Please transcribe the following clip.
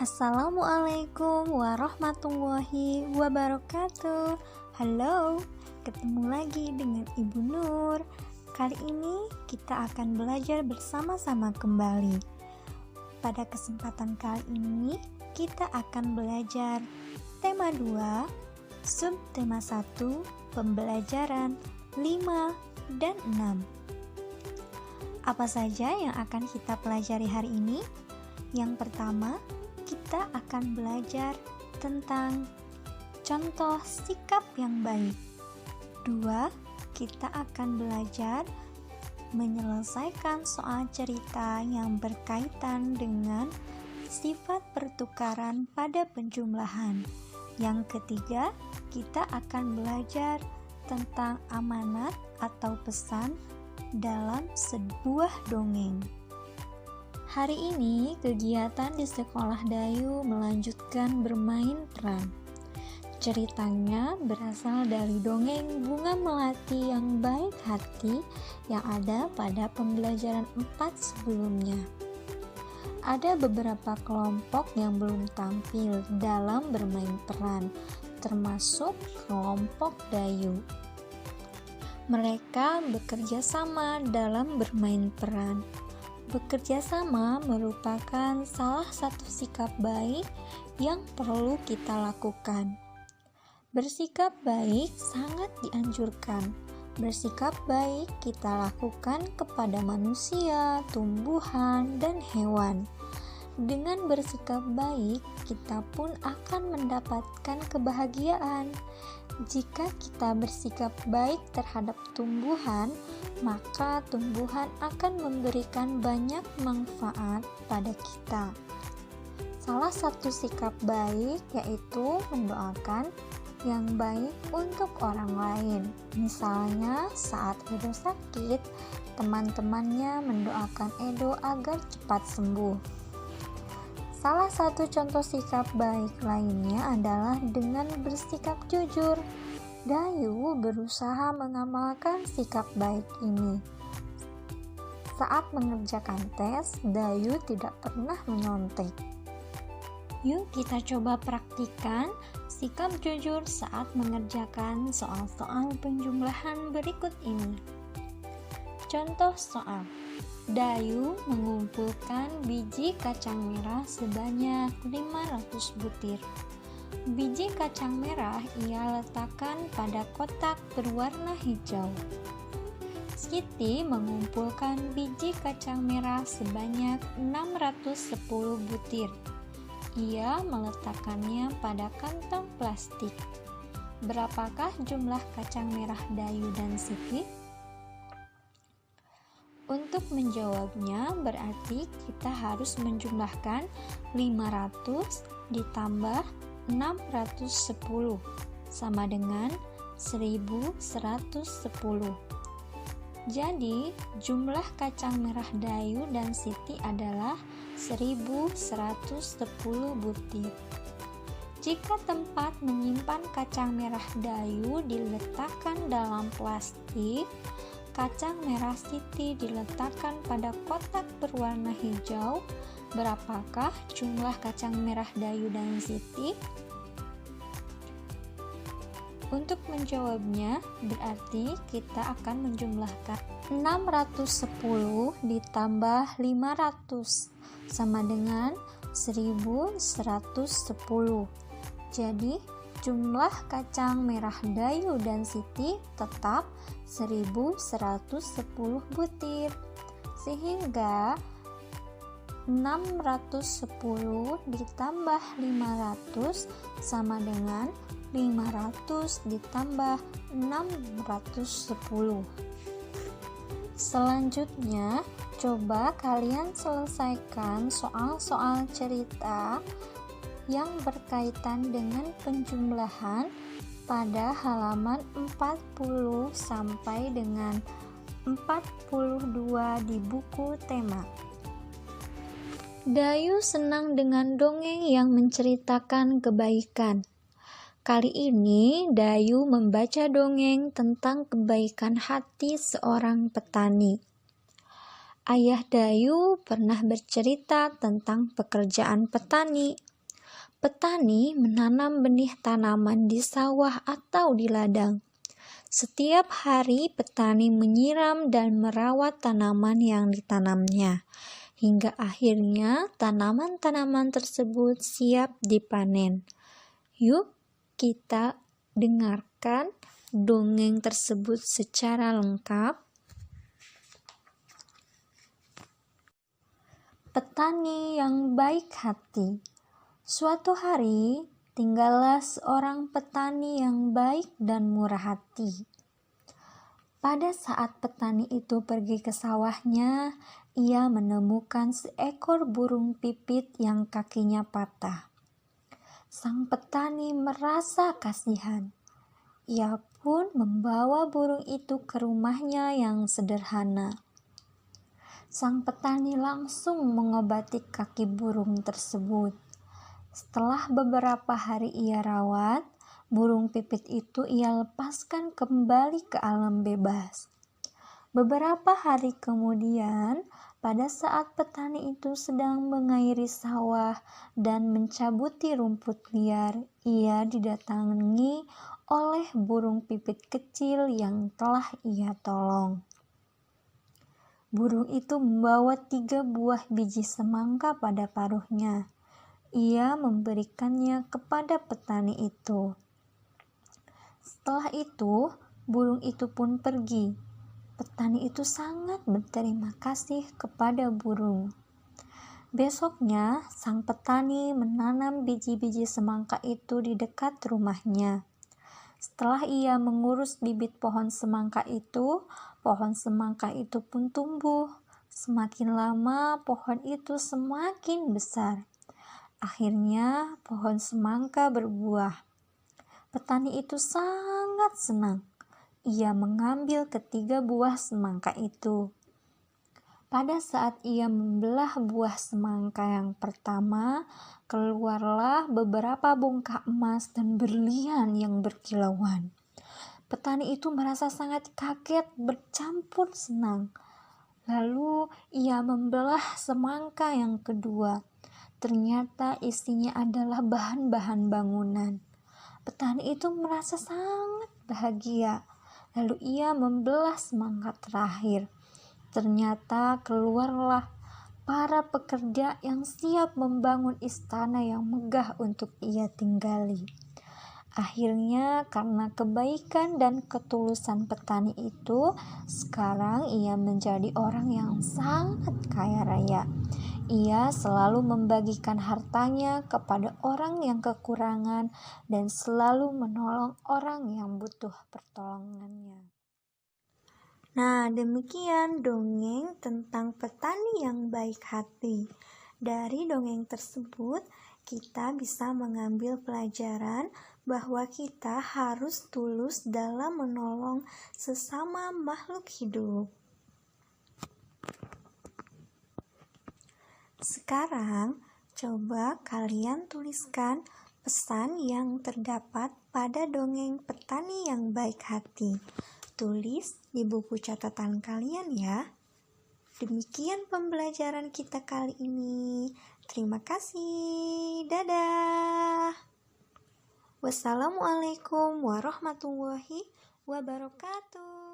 Assalamualaikum warahmatullahi wabarakatuh. Halo, ketemu lagi dengan Ibu Nur. Kali ini kita akan belajar bersama-sama kembali. Pada kesempatan kali ini kita akan belajar tema 2, subtema 1, pembelajaran 5 dan 6. Apa saja yang akan kita pelajari hari ini? Yang pertama, kita akan belajar tentang contoh sikap yang baik. 2. Kita akan belajar menyelesaikan soal cerita yang berkaitan dengan sifat pertukaran pada penjumlahan. Yang ketiga, kita akan belajar tentang amanat atau pesan dalam sebuah dongeng. Hari ini kegiatan di sekolah Dayu melanjutkan bermain peran. Ceritanya berasal dari dongeng Bunga Melati yang Baik Hati yang ada pada pembelajaran 4 sebelumnya. Ada beberapa kelompok yang belum tampil dalam bermain peran, termasuk kelompok Dayu. Mereka bekerja sama dalam bermain peran. Bekerja sama merupakan salah satu sikap baik yang perlu kita lakukan. Bersikap baik sangat dianjurkan. Bersikap baik kita lakukan kepada manusia, tumbuhan, dan hewan. Dengan bersikap baik, kita pun akan mendapatkan kebahagiaan. Jika kita bersikap baik terhadap tumbuhan, maka tumbuhan akan memberikan banyak manfaat pada kita. Salah satu sikap baik yaitu mendoakan yang baik untuk orang lain. Misalnya, saat Edo sakit, teman-temannya mendoakan Edo agar cepat sembuh. Salah satu contoh sikap baik lainnya adalah dengan bersikap jujur. Dayu berusaha mengamalkan sikap baik ini. Saat mengerjakan tes, Dayu tidak pernah menyontek. Yuk kita coba praktikkan sikap jujur saat mengerjakan soal-soal penjumlahan berikut ini. Contoh soal. Dayu mengumpulkan biji kacang merah sebanyak 500 butir. Biji kacang merah ia letakkan pada kotak berwarna hijau. Siti mengumpulkan biji kacang merah sebanyak 610 butir. Ia meletakkannya pada kantong plastik. Berapakah jumlah kacang merah Dayu dan Siti? Untuk menjawabnya berarti kita harus menjumlahkan 500 ditambah 610 sama dengan 1110. Jadi jumlah kacang merah Dayu dan Siti adalah 1110 butir. Jika tempat menyimpan kacang merah Dayu diletakkan dalam plastik, kacang merah Siti diletakkan pada kotak berwarna hijau, berapakah jumlah kacang merah Dayu dan Siti? Untuk menjawabnya, berarti kita akan menjumlahkan 610 ditambah 500 sama dengan 1110. Jadi, jumlah kacang merah Dayu dan Siti tetap 1110 butir. Sehingga 610 ditambah 500 sama dengan 500 ditambah 610. Selanjutnya, coba kalian selesaikan soal-soal cerita yang berkaitan dengan penjumlahan pada halaman 40 sampai dengan 42 di buku tema. Dayu senang dengan dongeng yang menceritakan kebaikan. Kali ini Dayu membaca dongeng tentang kebaikan hati seorang petani. Ayah Dayu pernah bercerita tentang pekerjaan petani. Petani menanam benih tanaman di sawah atau di ladang. Setiap hari petani menyiram dan merawat tanaman yang ditanamnya, hingga akhirnya tanaman-tanaman tersebut siap dipanen. Yuk kita dengarkan dongeng tersebut secara lengkap. Petani yang baik hati. Suatu hari, tinggallah seorang petani yang baik dan murah hati. Pada saat petani itu pergi ke sawahnya, ia menemukan seekor burung pipit yang kakinya patah. Sang petani merasa kasihan. Ia pun membawa burung itu ke rumahnya yang sederhana. Sang petani langsung mengobati kaki burung tersebut. Setelah beberapa hari ia rawat, burung pipit itu ia lepaskan kembali ke alam bebas. Beberapa hari kemudian, pada saat petani itu sedang mengairi sawah dan mencabuti rumput liar, ia didatangi oleh burung pipit kecil yang telah ia tolong. Burung itu membawa 3 buah biji semangka pada paruhnya. Ia memberikannya kepada petani itu. Setelah itu, burung itu pun pergi. Petani itu sangat berterima kasih kepada burung. Besoknya, sang petani menanam biji-biji semangka itu di dekat rumahnya. Setelah ia mengurus bibit pohon semangka itu pun tumbuh. Semakin lama, pohon itu semakin besar. Akhirnya, pohon semangka berbuah. Petani itu sangat senang. Ia mengambil ketiga buah semangka itu. Pada saat ia membelah buah semangka yang pertama, keluarlah beberapa bongkah emas dan berlian yang berkilauan. Petani itu merasa sangat kaget bercampur senang. Lalu ia membelah semangka yang kedua. Ternyata isinya adalah bahan-bahan bangunan. Petani itu merasa sangat bahagia. Lalu ia membelah semangka terakhir. Ternyata keluarlah para pekerja yang siap membangun istana yang megah untuk ia tinggali. Akhirnya, karena kebaikan dan ketulusan petani itu, sekarang ia menjadi orang yang sangat kaya raya. Ia selalu membagikan hartanya kepada orang yang kekurangan dan selalu menolong orang yang butuh pertolongannya. Nah, demikian dongeng tentang petani yang baik hati. Dari dongeng tersebut, kita bisa mengambil pelajaran bahwa kita harus tulus dalam menolong sesama makhluk hidup. Sekarang, coba kalian tuliskan pesan yang terdapat pada dongeng petani yang baik hati. Tulis di buku catatan kalian ya. Demikian pembelajaran kita kali ini. Terima kasih. Dadah. Wassalamualaikum warahmatullahi wabarakatuh.